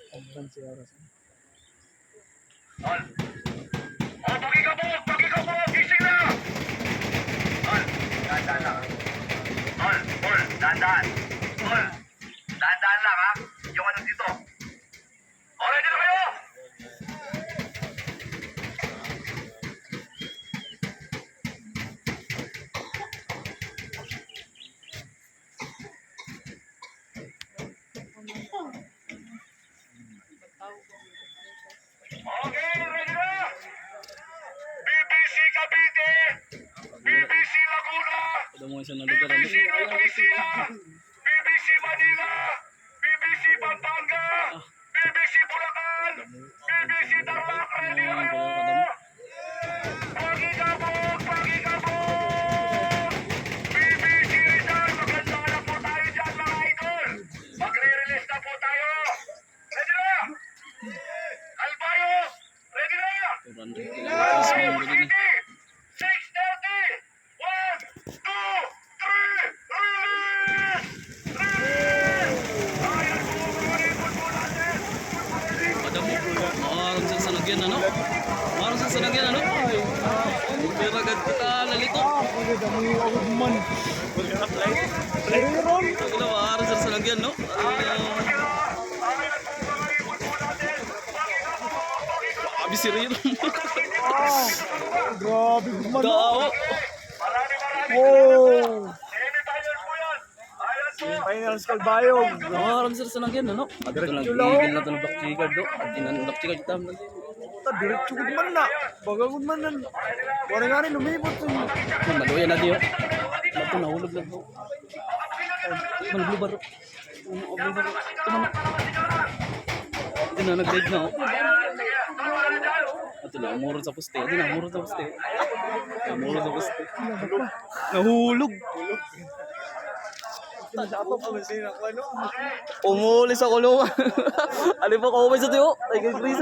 Advance si Aras. Tol. Oh, pagikabog, gising na! Tol, dahan-dahan lang. Tol, dahan-dahan. Tol, dahan-dahan lang ha. Yung ano dito. Oh, ready na kayo? Okay, ready na? BBC Cavite, BBC Laguna, Ada mo isa na lugar. BBC Nueva Ecija, BBC Manila, BBC Pampanga, BBC Bulacan, BBC Tarlac, ready na kayo? Pagikabog! BBC Rizal, maganda na po tayo dyan mga idol. Magre-release na po tayo. Ready na? Albayo, ready na? Cebu City, 6:30. 1, 2, 3, release! Ayan po, kumulipot po natin. Ada mo. Maarang sa sanagyan ano? Maarang sa sanagyan ano? Pero agad kita nalito. Wala maarang sa sanagyan no? Abis si Rino. Grabe naman. Dao. Oh! Semi-finals po yan. Ayan po. Finals Kalbayog. Maarang sa sanagyan ano? Adto Diretso nagigil lang. na to ng Black Chicken do. At ng Black Chicken tam na. Diretso ko man na. Bagagod man na. Wala nga rin lumibot. Maluya na diyo. Ito nahulog lang do. Malubaro. Malubaro. Tumama. Ito na nag-dive na oh. Ito na, umurot sa poste. Ito na, umurot sa poste. Umurot sa poste. Nahulog. Umuli sa kulungan. Ano pa kumay sa tiyo? Ay, Chris.